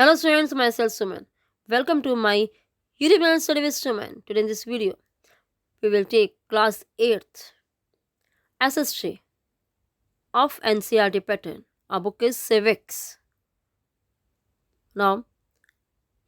Hello students, myself Suman. Welcome to my YouTube channel Study with Suman. Today in this video, we will take class 8th SST of NCERT pattern. Our book is Civics. Now,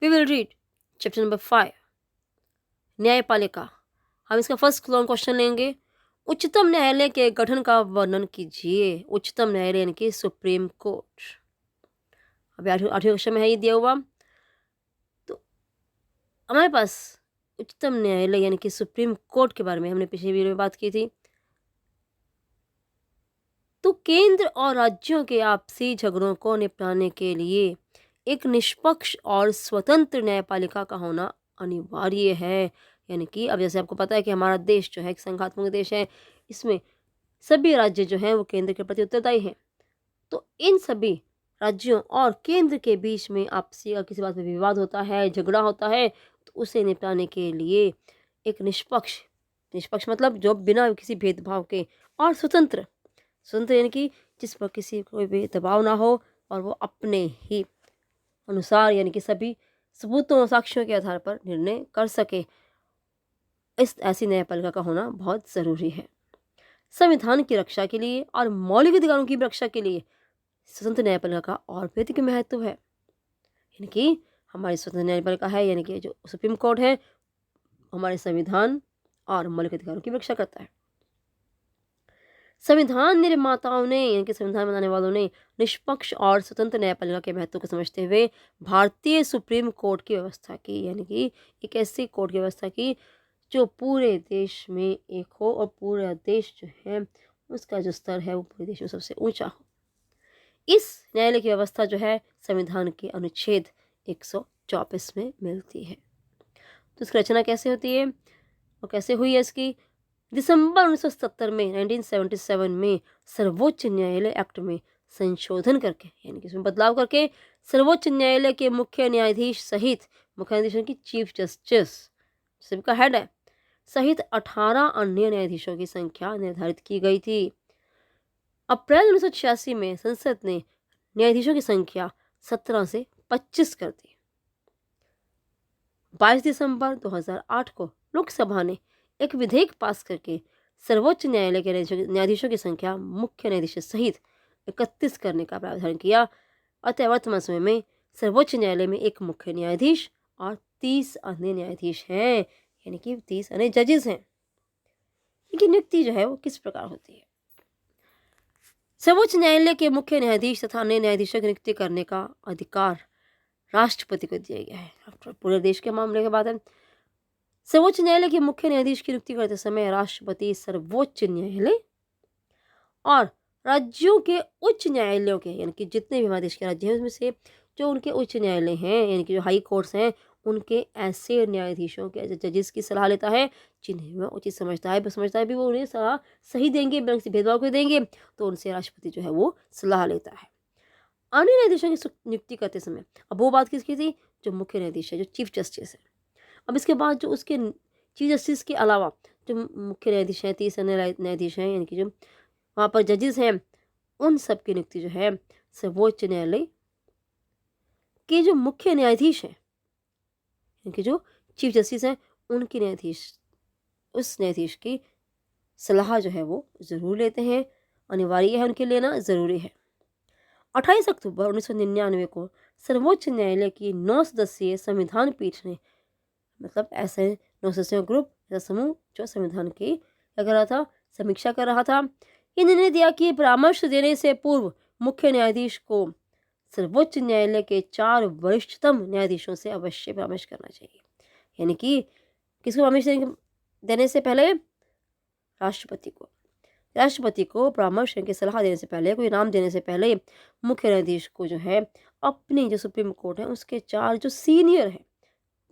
we will read chapter number 5, न्यायपालिका. हम इसका first question लेंगे. उच्चतम न्यायालय के गठन का वर्णन कीजिए. उच्चतम न्यायालय यानी कि सुप्रीम कोर्ट. अभी आठवें क्वेश्चन में है ये दिया हुआ. तो हमारे पास उच्चतम न्यायालय यानी कि सुप्रीम कोर्ट के बारे में हमने पिछले वीडियो में बात की थी. तो केंद्र और राज्यों के आपसी झगड़ों को निपटाने के लिए एक निष्पक्ष और स्वतंत्र न्यायपालिका का होना अनिवार्य है. यानी कि अब जैसे आपको पता है कि हमारा देश जो है एक संघात्मक देश है. इसमें सभी राज्य जो हैं वो केंद्र के प्रति उत्तरदायी हैं. तो इन सभी राज्यों और केंद्र के बीच में आपसी अगर किसी बात पर विवाद होता है, झगड़ा होता है, तो उसे निपटाने के लिए एक निष्पक्ष मतलब जो बिना किसी भेदभाव के और स्वतंत्र यानी कि जिस पर किसी कोई भी दबाव ना हो और वो अपने ही अनुसार यानी कि सभी सबूतों और साक्ष्यों के आधार पर निर्णय कर सके. ऐसी न्यायपालिका का होना बहुत ज़रूरी है. संविधान की रक्षा के लिए और मौलिक अधिकारों की रक्षा के लिए स्वतंत्र न्यायपालिका का और भी अधिक महत्व है. यानी कि हमारी स्वतंत्र न्यायपालिका है यानी कि जो सुप्रीम कोर्ट है हमारे संविधान और मौलिक अधिकारों की रक्षा करता है. संविधान निर्माताओं ने यानी कि संविधान बनाने वालों ने निष्पक्ष और स्वतंत्र न्यायपालिका के महत्व को समझते हुए भारतीय सुप्रीम कोर्ट की व्यवस्था की. यानी कि एक ऐसी कोर्ट की व्यवस्था की जो पूरे देश में एक हो और पूरा देश जो है उसका जो स्तर है वो पूरे देश में सबसे ऊंचा हो. इस न्यायालय की व्यवस्था जो है संविधान के अनुच्छेद 124 में मिलती है. तो इसकी रचना कैसे होती है और कैसे हुई है इसकी? दिसंबर 1970 में 1977 में सर्वोच्च न्यायालय एक्ट में संशोधन करके यानी कि इसमें बदलाव करके सर्वोच्च न्यायालय के मुख्य न्यायाधीश सहित मुख्य न्यायाधीश की चीफ जस्टिस सबका हेड है सहित 18 अन्य न्यायाधीशों की संख्या निर्धारित की गई थी. अप्रैल 1986 में संसद ने न्यायाधीशों की संख्या 17 से 25 कर दी. 22 दिसंबर 2008 को लोकसभा ने एक विधेयक पास करके सर्वोच्च न्यायालय के न्यायाधीशों की संख्या मुख्य न्यायाधीश सहित 31 करने का प्रावधान किया. अतः वर्तमान समय में सर्वोच्च न्यायालय में एक मुख्य न्यायाधीश और 30 अन्य न्यायाधीश हैं यानी कि 30 अन्य जजेस हैं. इनकी नियुक्ति जो है वो किस प्रकार होती है? सर्वोच्च न्यायालय के मुख्य न्यायाधीश तथा अन्य न्यायाधीशों की नियुक्ति करने का अधिकार राष्ट्रपति को दिया गया है. पूरे देश के मामले के बाद है. सर्वोच्च न्यायालय के मुख्य न्यायाधीश की नियुक्ति करते समय राष्ट्रपति सर्वोच्च न्यायालय और राज्यों के उच्च न्यायालयों के यानी कि जितने भी हमारे देश के राज्य हैं उसमें से जो उनके उच्च न्यायालय हैं यानी कि जो हाई कोर्ट्स हैं उनके ऐसे न्यायाधीशों के ऐसे जजेस की सलाह लेता है जिन्हें वह उचित समझता है भी वो उन्हें सलाह सही देंगे बिना किसी भेदभाव के देंगे. तो उनसे राष्ट्रपति जो है वो सलाह लेता है. अन्य न्यायाधीशों की नियुक्ति करते समय अब वो बात किसकी थी? जो मुख्य न्यायाधीश है जो चीफ जस्टिस है. अब इसके बाद जो उसके चीफ जस्टिस के अलावा जो मुख्य न्यायाधीश हैं 30 अन्य न्यायाधीश हैं यानी कि जो वहाँ पर जजेस हैं उन सब की नियुक्ति जो है सर्वोच्च न्यायालय के जो मुख्य न्यायाधीश हैं यानी कि जो चीफ जस्टिस हैं उनके उस न्यायाधीश की सलाह जो है वो ज़रूर लेते हैं. अनिवार्य है उनके लेना ज़रूरी है. 28 अक्टूबर 1999 को सर्वोच्च न्यायालय की 9 सदस्यीय संविधान पीठ ने मतलब ऐसे 9 सदस्यों ग्रुप ऐसा समूह जो संविधान की क्या कर रहा था? समीक्षा कर रहा था. ये निर्णय दिया कि परामर्श देने से पूर्व मुख्य न्यायाधीश को सर्वोच्च न्यायालय के 4 वरिष्ठतम न्यायाधीशों से अवश्य परामर्श करना चाहिए. यानी कि किसको परामर्श देने से पहले? राष्ट्रपति को परामर्श की सलाह देने से पहले कोई नाम देने से पहले मुख्य न्यायाधीश को जो है अपनी जो सुप्रीम कोर्ट है उसके 4 जो सीनियर हैं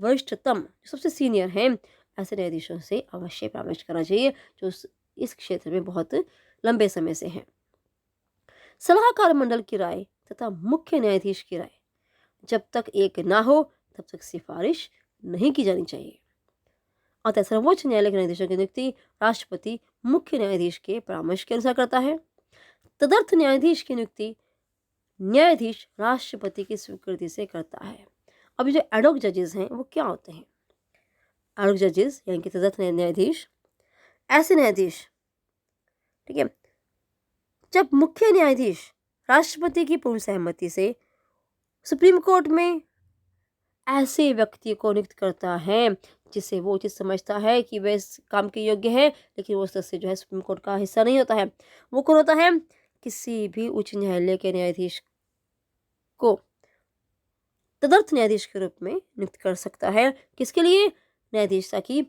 वरिष्ठतम सबसे सीनियर हैं ऐसे न्यायाधीशों से अवश्य परामर्श करना चाहिए जो इस क्षेत्र में बहुत लंबे समय से हैं. सलाहकार मंडल की राय तथा मुख्य न्यायाधीश की राय जब तक एक ना हो तब तक सिफारिश नहीं की जानी चाहिए. अतः सर्वोच्च न्यायालय के न्यायाधीशों की नियुक्ति राष्ट्रपति मुख्य न्यायाधीश के परामर्श के अनुसार करता है. तदर्थ न्यायाधीश की नियुक्ति न्यायाधीश राष्ट्रपति की स्वीकृति से करता है। अब ये जो एडहॉक जजेस हैं वो क्या होते हैं? एडहॉक जजेस यानी कि तदर्थ न्यायाधीश, ऐसे न्यायाधीश, ठीक है, जब मुख्य न्यायाधीश राष्ट्रपति की पूर्ण सहमति से सुप्रीम कोर्ट में ऐसे व्यक्ति को नियुक्त करता है जिसे वो उचित समझता है कि वह इस काम के योग्य है, लेकिन वो सदस्य जो है सुप्रीम कोर्ट का हिस्सा नहीं होता है। वो कौन होता है? किसी भी उच्च न्यायालय के न्यायाधीश को तदर्थ न्यायाधीश के रूप में नियुक्त कर सकता है। किसके लिए? न्यायाधीश, ताकि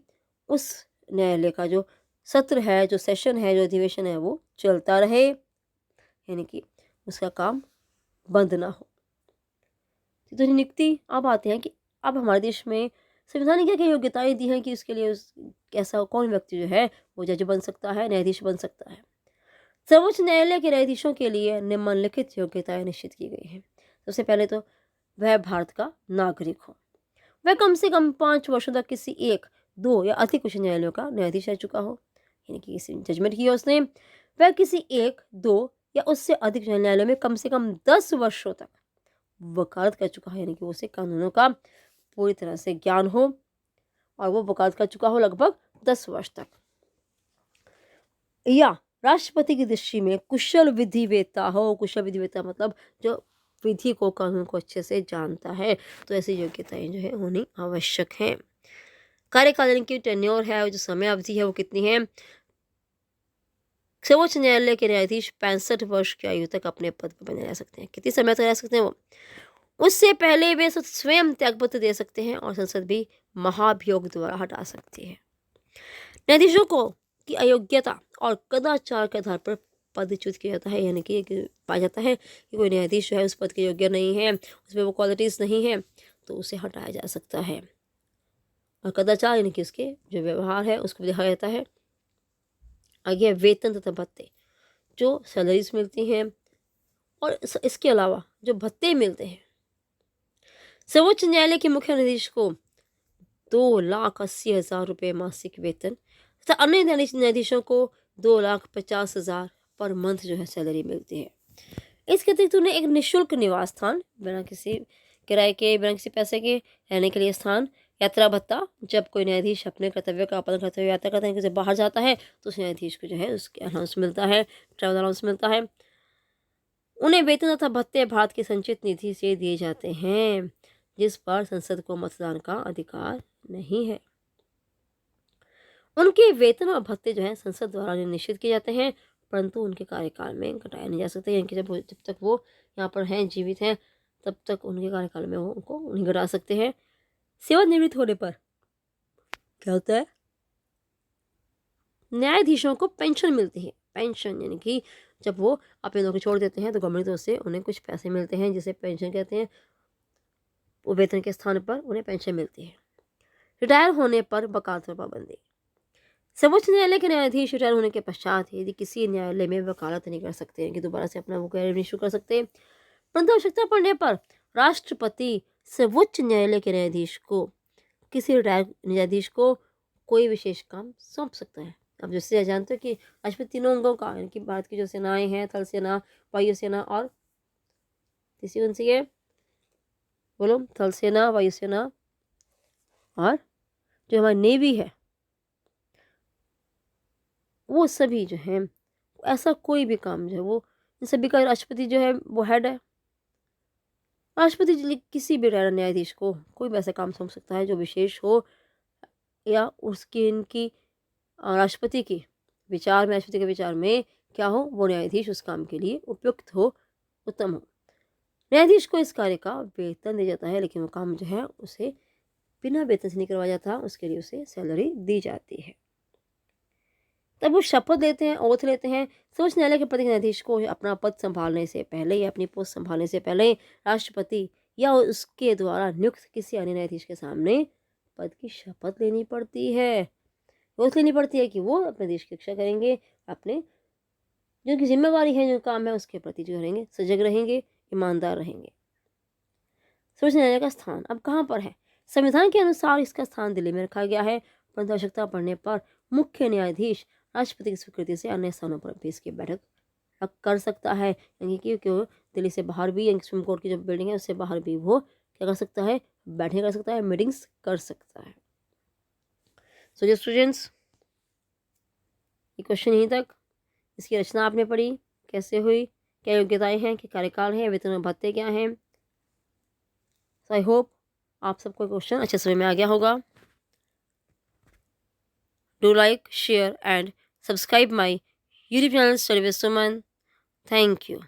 उस न्यायालय का जो सत्र है, जो सेशन है, जो अधिवेशन है, वो चलता रहे, यानी कि उसका काम बंद ना हो। तो नियुक्ति अब आते हैं कि अब हमारे देश में संविधान ने क्या क्या योग्यताएं दी हैं कि उसके लिए ऐसा कौन व्यक्ति जो है वो जज बन सकता है, न्यायाधीश बन सकता है। सर्वोच्च न्यायालय के न्यायाधीशों के लिए निम्नलिखित योग्यताएं निश्चित की गई हैं। सबसे पहले तो वह भारत का नागरिक हो, वह कम से कम 5 वर्षों तक किसी एक, 2 या अधिक उच्च न्यायालयों का न्यायाधीश रह चुका हो, यानी कि किसी जजमेंट किया उसने, वह किसी एक, 2 या उससे अधिक न्यायालयों में कम से कम 10 वर्षों तक वकालत कर चुका है, यानी कि उसे कानूनों का पूरी तरह से ज्ञान हो और वो वकालत कर चुका हो लगभग 10 वर्ष तक, या राष्ट्रपति की दृष्टि में कुशल विधिवेत्ता हो। कुशल विधिवेत्ता मतलब जो विधि को, कानून को अच्छे से जानता है। तो ऐसी योग्यताएं जो है होनी आवश्यक हैं। कार्यकाल यानी कि टेन्योर है, जो समय अवधि है वो कितनी है? सर्वोच्च न्यायालय के न्यायाधीश 65 वर्ष की आयु तक अपने पद पर बने रह सकते हैं। कितनी समय तक रह सकते हैं वो? उससे पहले वे स्वयं त्यागपत्र दे सकते हैं और संसद भी महाभियोग द्वारा हटा सकती है। न्यायाधीशों को की अयोग्यता और कदाचार के आधार पर पदच्युत किया जाता है, यानी कि पाया जाता है कि कोई न्यायाधीश जो है उस पद के योग्य नहीं है, उसमें वो क्वालिटीज नहीं है, तो उसे हटाया जा सकता है। और कदाचार यानी कि उसके जो व्यवहार है उसको दिखाया जाता है। आगे वेतन तथा भत्ते, जो सैलरीज मिलती हैं और इसके अलावा जो भत्ते मिलते हैं। सर्वोच्च न्यायालय के मुख्य न्यायाधीश को 2,80,000 रुपये मासिक वेतन तथा अन्य न्यायाधीशों को 2,50,000 पर मंथ जो है सैलरी मिलती है। इसके अतिरिक्त उन्हें एक निःशुल्क निवास स्थान, बिना किसी किराए के, बिना किसी पैसे के रहने के लिए स्थान, यात्रा भत्ता, जब कोई न्यायाधीश अपने कर्तव्य का पालन करते हुए यात्रा करते हैं, किसी बाहर जाता है तो उस न्यायाधीश को जो है उसके अलाउंस मिलता है, ट्रैवल अलाउंस मिलता है। उन्हें वेतन तथा भत्ते भारत की संचित निधि से दिए जाते हैं, जिस पर संसद को मतदान का अधिकार नहीं है। उनके वेतन और भत्ते जो है संसद द्वारा निश्चित किए जाते हैं, परंतु उनके कार्यकाल में घटाया नहीं जा सकता, यानी कि जब तक वो यहाँ पर हैं, जीवित हैं, तब तक उनके कार्यकाल में वो उनको नहीं घटा सकते हैं। सेवानिवृत्त होने पर क्या होता है? न्यायाधीशों को पेंशन मिलती है। पेंशन यानी कि जब वो अपनी नौकरी छोड़ देते हैं तो गवर्नमेंट की तरफ से उन्हें कुछ पैसे मिलते हैं, जिसे पेंशन कहते हैं। वो वेतन के स्थान पर उन्हें पेंशन मिलती है। रिटायर होने पर वकालत पर पाबंदी। सर्वोच्च न्यायालय के न्यायाधीश रिटायर होने के पश्चात यदि किसी न्यायालय में वकालत नहीं कर सकते हैं कि दोबारा से अपना वो कैरियर नहीं शुरू कर सकते, परंतु आवश्यकता पड़ने पर राष्ट्रपति सर्वोच्च न्यायालय के न्यायाधीश को, किसी रिटायर न्यायाधीश को कोई विशेष काम सौंप सकता है। अब जैसे जानते हो कि राष्ट्रपति तीनों अंगों का, यानी कि भारत की जो सेनाएं हैं, थल सेना, वायुसेना और तीसरी कौन सी है? बोलो। थल सेना, वायुसेना और जो हमारी नेवी है, वो सभी जो है, ऐसा कोई भी काम जो है वो इन सभी का राष्ट्रपति जो है वो हेड है। राष्ट्रपति किसी भी रिटायर्ड न्यायाधीश को कोई भी ऐसा काम सौंप सकता है जो विशेष हो, या उसकी इनकी राष्ट्रपति के विचार में क्या हो, वो न्यायाधीश उस काम के लिए उपयुक्त हो, उत्तम हो। न्यायाधीश को इस कार्य का वेतन दिया जाता है, लेकिन वो काम जो है उसे बिना वेतन से नहीं करवाया जाता, उसके लिए उसे सैलरी दी जाती है। तब वो शपथ लेते हैं, ओथ लेते हैं। सर्वोच्च न्यायालय के प्रत्येक न्यायाधीश को अपना पद संभालने से पहले या अपनी पोस्ट संभालने से पहले राष्ट्रपति या उसके द्वारा नियुक्त किसी अन्य न्यायाधीश के सामने पद की शपथ लेनी पड़ती है। ओथ लेनी पड़ती है कि वो अपने देश की रक्षा करेंगे, अपने जो उनकी जिम्मेवारी है, जो काम है, उसके प्रति जो रहेंगे, सजग रहेंगे, ईमानदार रहेंगे। सर्वोच्च न्यायालय का स्थान अब कहाँ पर है? संविधान के अनुसार इसका स्थान दिल्ली में रखा गया है, परंतु आवश्यकता पड़ने पर मुख्य न्यायाधीश राष्ट्रपति की स्वीकृति से अन्य स्थानों पर भी इसकी बैठक कर सकता है, यानी कि क्यों दिल्ली से बाहर भी, यानी सुप्रीम कोर्ट की जो बिल्डिंग है उससे बाहर भी वो क्या कर सकता है, बैठे कर सकता है, मीटिंग्स कर सकता है। सो जो स्टूडेंट्स, ये क्वेश्चन यहीं तक। इसकी रचना आपने पढ़ी, कैसे हुई, क्या योग्यताएं हैं, क्या कार्यकाल है, वेतन और भत्ते क्या हैं। सो आई होप आप सबको क्वेश्चन अच्छे समझ में आ गया होगा। Do like, share and subscribe my YouTube channel study with Suman. Thank you.